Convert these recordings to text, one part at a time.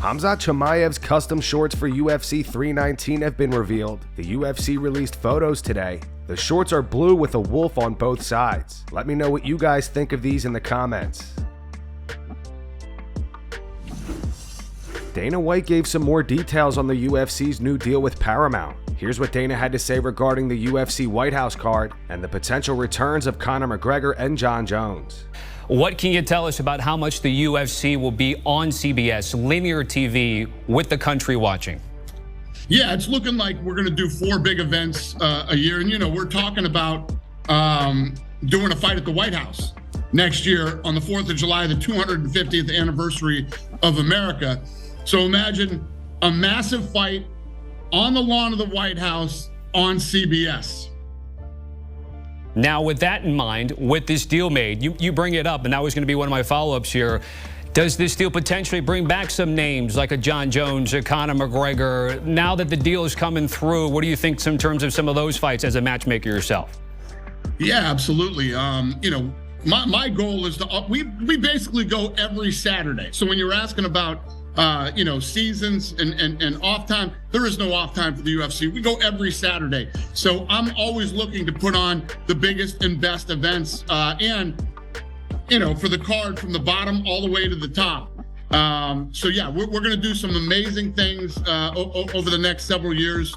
Khamzat Chimaev's custom shorts for UFC 319 have been revealed. The UFC released photos today. The shorts are blue with a wolf on both sides. Let me know what you guys think of these in the comments. Dana White gave some more details on the UFC's new deal with Paramount. Here's what Dana had to say regarding the UFC White House card and the potential returns of Conor McGregor and Jon Jones. What can you tell us about how much the UFC will be on CBS, linear TV, with the country watching? Yeah, it's looking like we're going to do 4 big events a year. And, you know, we're talking about doing a fight at the White House next year on the 4th of July, the 250th anniversary of America. So imagine a massive fight on the lawn of the White House on CBS. Now, with that in mind, with this deal made, you bring it up, and that was going to be one of my follow-ups here. Does this deal potentially bring back some names like a Jon Jones, a Conor McGregor? Now that the deal is coming through, what do you think in terms of some of those fights as a matchmaker yourself? Yeah, absolutely. You know, my goal is to we basically go every Saturday. So when you're asking about you know, seasons and off time, there is no off time for the UFC. We go every Saturday. So I'm always looking to put on the biggest and best events and, you know, for the card from the bottom all the way to the top. So yeah, we're going to do some amazing things over the next several years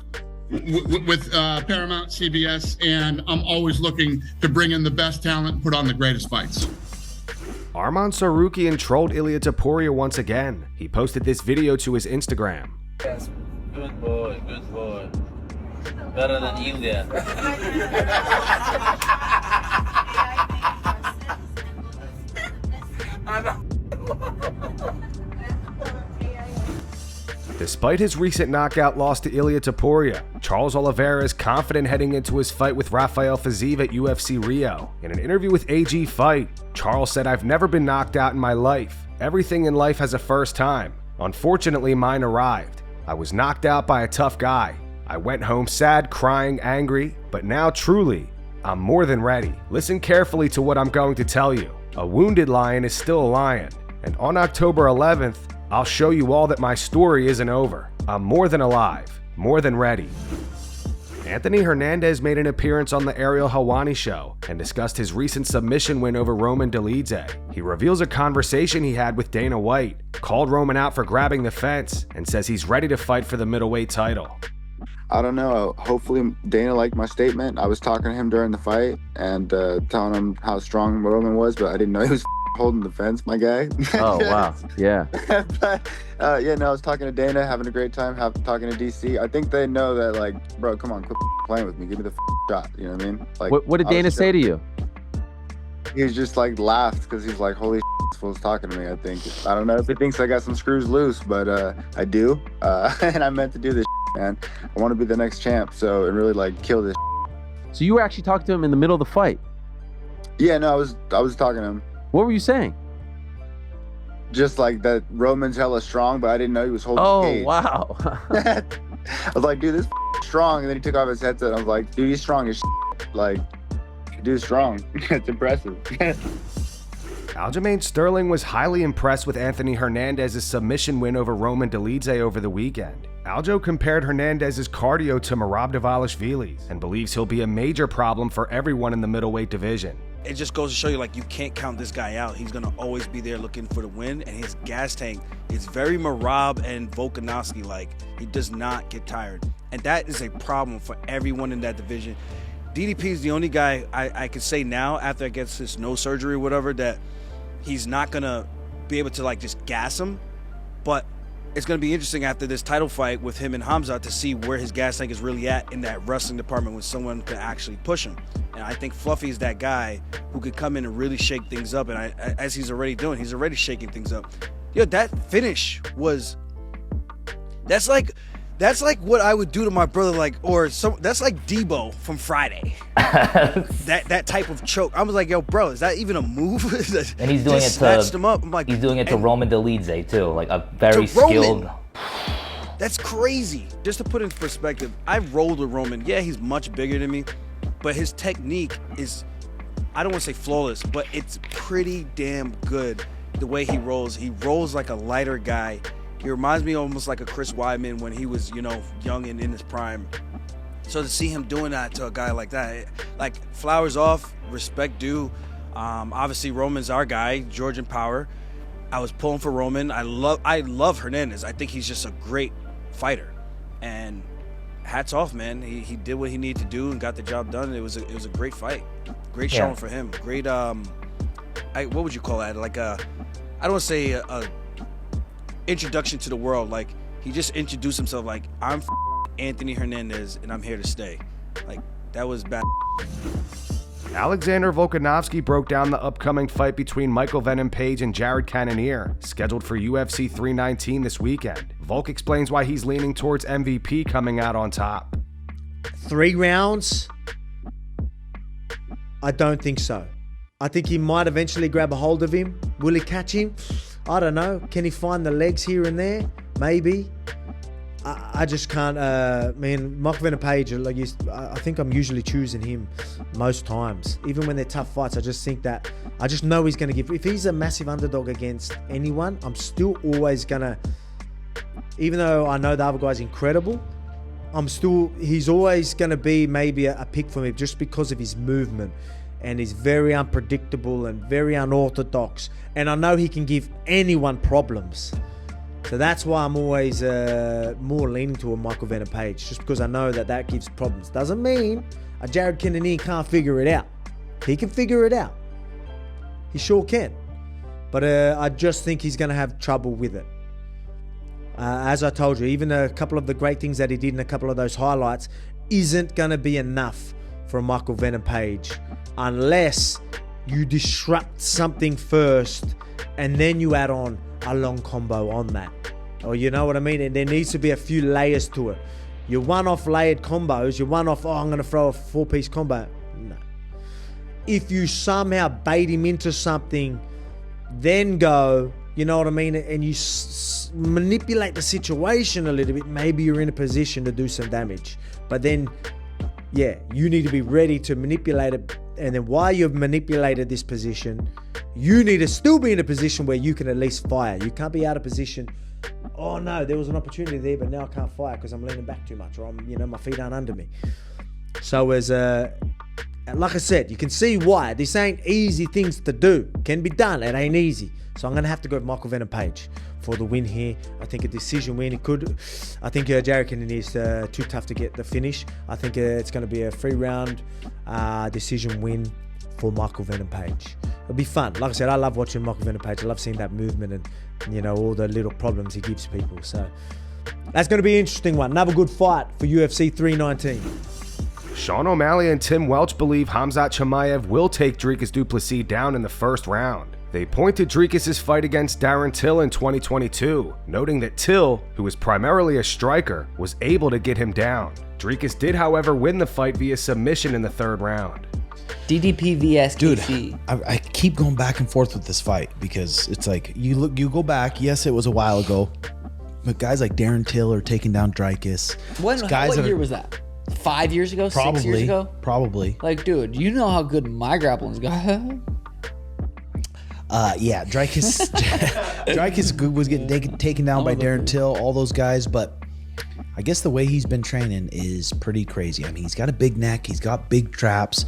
with Paramount, CBS, and I'm always looking to bring in the best talent and put on the greatest fights. Arman Tsarukyan trolled Ilia Topuria once again. He posted this video to his Instagram. Yes, good boy, good boy. Better than Ilia. Despite his recent knockout loss to Ilia Topuria, Charles Oliveira is confident heading into his fight with Rafael Fiziev at UFC Rio. In an interview with AG Fight, Charles said, "I've never been knocked out in my life. Everything in life has a first time. Unfortunately, mine arrived. I was knocked out by a tough guy. I went home sad, crying, angry, but now truly, I'm more than ready. Listen carefully to what I'm going to tell you. A wounded lion is still a lion, and on October 11th, I'll show you all that my story isn't over. I'm more than alive, more than ready." Anthony Hernandez made an appearance on the Ariel Helwani show and discussed his recent submission win over Roman Dolidze. He reveals a conversation he had with Dana White, called Roman out for grabbing the fence, and says he's ready to fight for the middleweight title. I don't know. Hopefully Dana liked my statement. I was talking to him during the fight and telling him how strong Roman was, but I didn't know he was holding the fence, my guy. Oh, wow. Yeah. But, yeah, no, I was talking to Dana, having a great time, talking to DC. I think they know that, like, bro, come on, quit playing with me. Give me the shot. You know what I mean? Like, what did Dana say to you? He was just, like, laughed because he's like, holy this fool's talking to me, I think. I don't know if he thinks I got some screws loose, but I do. And I meant to do this, man. I want to be the next champ, so, and really, like, kill this. So you were actually talking to him in the middle of the fight? Yeah, no, I was talking to him. What were you saying? Just like that Roman's hella strong, but I didn't know he was holding the cage. Oh, wow. I was like, dude, this strong. And then he took off his headset. I was like, dude, he's strong as like, dude's strong. It's impressive. Aljamain Sterling was highly impressed with Anthony Hernandez's submission win over Roman Dolidze over the weekend. Aljo compared Hernandez's cardio to Merab Dvalishvili's and believes he'll be a major problem for everyone in the middleweight division. It just goes to show you, like, you can't count this guy out. He's going to always be there looking for the win, and his gas tank is very Merab and Volkanovski-like. He does not get tired, and that is a problem for everyone in that division. DDP is the only guy I could say now, after I get this nose surgery or whatever, that he's not going to be able to, like, just gas him, but it's going to be interesting after this title fight with him and Khamzat to see where his gas tank is really at in that wrestling department when someone can actually push him. And I think Fluffy is that guy who could come in and really shake things up. And as he's already doing, he's already shaking things up. Yo, that finish was, that's like what I would do to my brother, like, or some, that's like Debo from Friday. that type of choke. I was like, yo, bro, is that even a move? And he's doing it to, snatched him up. I'm like, he's doing it to Roman Dolidze too, like a very skilled. That's crazy. Just to put it in perspective, I rolled with Roman. Yeah, he's much bigger than me, but his technique is, I don't want to say flawless, but it's pretty damn good the way he rolls. He rolls like a lighter guy. He reminds me almost like a Chris Weidman when he was, you know, young and in his prime. So to see him doing that to a guy like that, like, flowers off, respect due. Obviously, Roman's our guy, Georgian power. I was pulling for Roman. I love Hernandez. I think he's just a great fighter. And hats off, man. He did what he needed to do and got the job done. It was a great fight. Great showing for him. Great, what would you call that? Like I don't want to say a introduction to the world. Like, he just introduced himself like, I'm Anthony Hernandez and I'm here to stay. Like, that was bad. Alexander Volkanovski broke down the upcoming fight between Michael Venom Page and Jared Cannonier, scheduled for UFC 319 this weekend. Volk explains why he's leaning towards MVP coming out on top. 3 rounds? I don't think so. I think he might eventually grab a hold of him. Will he catch him? I don't know. Can he find the legs here and there? Maybe. I just can't. Michael Venom Page, I think I'm usually choosing him most times. Even when they're tough fights, I just know he's going to give. If he's a massive underdog against anyone, I'm still always going to, even though I know the other guy's incredible, he's always going to be maybe a pick for me just because of his movement. And he's very unpredictable and very unorthodox. And I know he can give anyone problems. So that's why I'm always more leaning toward Michael Venom Page, just because I know that gives problems. Doesn't mean a Jared Cannonier can't figure it out. He can figure it out. He sure can. But I just think he's going to have trouble with it. As I told you, even a couple of the great things that he did in a couple of those highlights isn't going to be enough for Michael Venom Page unless you disrupt something first and then you add on a long combo on that. Or you know what I mean? And there needs to be a few layers to it. Your one-off layered combos, your one-off, I'm going to throw a 4-piece combo. No. If you somehow bait him into something, then go, you know what I mean? And you manipulate the situation a little bit, maybe you're in a position to do some damage. But then, yeah, you need to be ready to manipulate it. And then while you've manipulated this position, you need to still be in a position where you can at least fire. You can't be out of position. Oh no, there was an opportunity there, but now I can't fire because I'm leaning back too much, or my feet aren't under me. So like I said, you can see why this ain't easy things to do. Can be done. It ain't easy. So I'm gonna have to go with Michael Venom Page for the win here. I think a decision win. I think Jared Cannonier is too tough to get the finish. I think it's going to be a 3-round decision win for Michael Venom Page. It'll be fun. Like I said, I love watching Michael Venom Page. I love seeing that movement and all the little problems he gives people. So that's going to be an interesting one. Another good fight for UFC 319. Sean O'Malley and Tim Welch believe Khamzat Chimaev will take Dricus Du Plessis down in the first round. They pointed Dricus' fight against Darren Till in 2022, noting that Till, who was primarily a striker, was able to get him down. Dricus did, however, win the fight via submission in the 3rd round. DDP vs. Dude, KC. I keep going back and forth with this fight because it's like you go back. Yes, it was a while ago, but guys like Darren Till are taking down Dricus. What year was that? 5 years ago? Probably, 6 years ago? Probably. Like, dude, you know how good my grappling's got. Yeah, Dricus was getting taken down by Darren Till, all those guys, but I guess the way he's been training is pretty crazy. I mean, he's got a big neck, he's got big traps.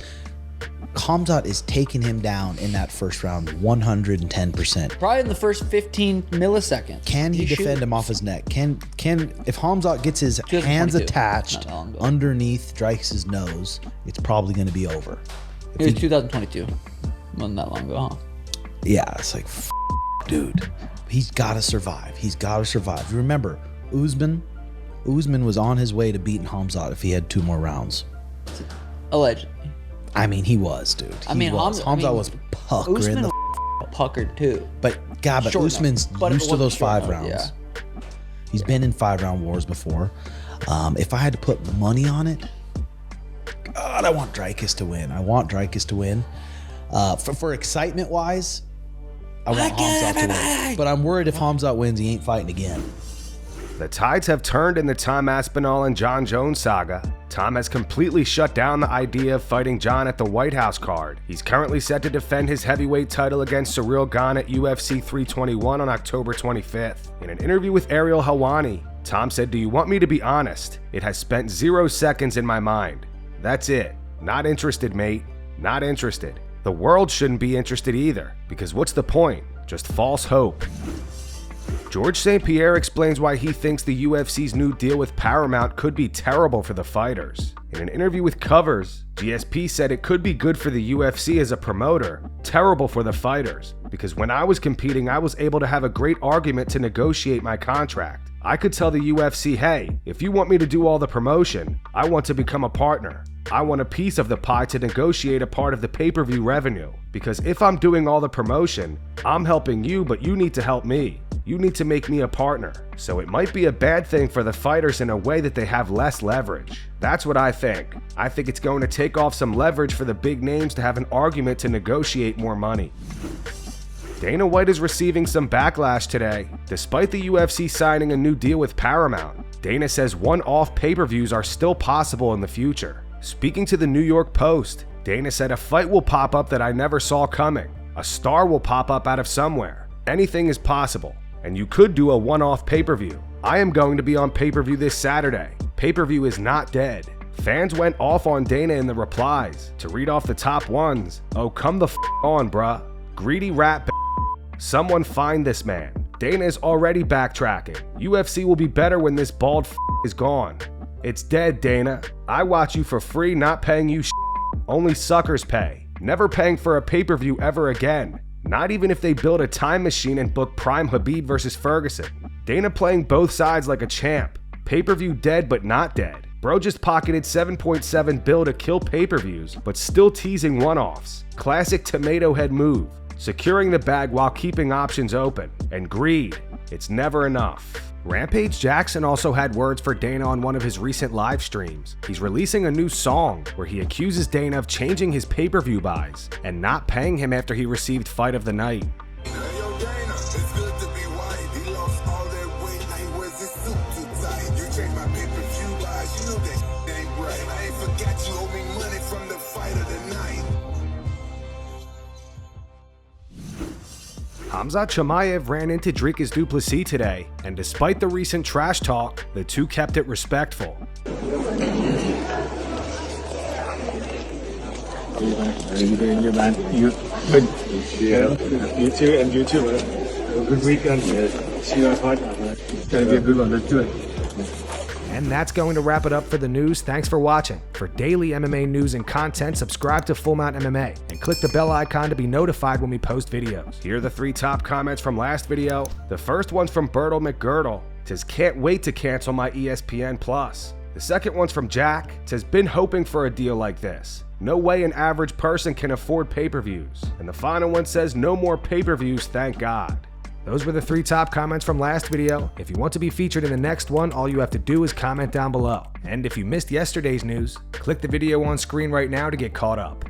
Khamzat is taking him down in that first round 110%. Probably in the first 15 milliseconds. Can he defend him off his neck? Can if Khamzat gets his hands attached underneath Dricus' nose, it's probably going to be over. It was 2022. Wasn't that long ago, huh? Yeah, it's like, dude, he's got to survive. He's got to survive. You remember, Usman was on his way to beating Khamzat if he had 2 more rounds. Allegedly. I mean, he was, dude. Khamzat was puckering Usman the puckered too. But Usman's used to those 5 rounds. Yeah. He's been in 5-round wars before. If I had to put money on it, God, I want Dricus to win. For excitement wise, I want Khamzat to win. But I'm worried if Khamzat wins, he ain't fighting again. The tides have turned in the Tom Aspinall and Jon Jones saga. Tom has completely shut down the idea of fighting Jon at the White House card. He's currently set to defend his heavyweight title against Ciryl Gane at UFC 321 on October 25th. In an interview with Ariel Helwani, Tom said, "Do you want me to be honest? It has spent 0 seconds in my mind. That's it. Not interested, mate. Not interested." The world shouldn't be interested either, because what's the point? Just false hope. George St. Pierre explains why he thinks the UFC's new deal with Paramount could be terrible for the fighters. In an interview with Covers, GSP said it could be good for the UFC as a promoter, terrible for the fighters, because when I was competing, I was able to have a great argument to negotiate my contract. I could tell the UFC, hey, if you want me to do all the promotion, I want to become a partner. I want a piece of the pie to negotiate a part of the pay-per-view revenue, because if I'm doing all the promotion, I'm helping you, but you need to help me. You need to make me a partner. So it might be a bad thing for the fighters in a way that they have less leverage. That's what I think. I think it's going to take off some leverage for the big names to have an argument to negotiate more money. Dana White is receiving some backlash today. Despite the UFC signing a new deal with Paramount, Dana says one-off pay-per-views are still possible in the future. Speaking to the New York Post, Dana said a fight will pop up that I never saw coming. A star will pop up out of somewhere. Anything is possible. And you could do a one-off pay-per-view. I am going to be on pay-per-view this Saturday. Pay-per-view is not dead. Fans went off on Dana in the replies. To read off the top ones, oh come the f on bruh. Greedy rat someone find this man. Dana is already backtracking. UFC will be better when this bald is gone. It's dead, Dana. I watch you for free, not paying you Only suckers pay. Never paying for a pay-per-view ever again. Not even if they build a time machine and book Prime Khabib versus Ferguson. Dana playing both sides like a champ. Pay-per-view dead but not dead. Bro just pocketed 7.7 bill to kill pay-per-views, but still teasing one-offs. Classic tomato head move. Securing the bag while keeping options open. And greed. It's never enough. Rampage Jackson also had words for Dana on one of his recent live streams. He's releasing a new song where he accuses Dana of changing his pay-per-view buys and not paying him after he received Fight of the Night. Khamzat Chimaev ran into Dricus Du Plessis today, and despite the recent trash talk, the two kept it respectful. How you doing, you man? You good? Yeah. You too, and you too, man. Have a good weekend. See you on fight, man. It's gonna be a good one. Let's do it. And that's going to wrap it up for the news. Thanks for watching. For daily MMA news and content, subscribe to Full Mount MMA and click the bell icon to be notified when we post videos. Here are the 3 top comments from last video. The first one's from Bertle McGirdle. It says, can't wait to cancel my ESPN Plus. The second one's from Jack. It says, been hoping for a deal like this. No way an average person can afford pay-per-views. And the final one says, no more pay-per-views, thank God. Those were the 3 top comments from last video. If you want to be featured in the next one, all you have to do is comment down below. And if you missed yesterday's news, click the video on screen right now to get caught up.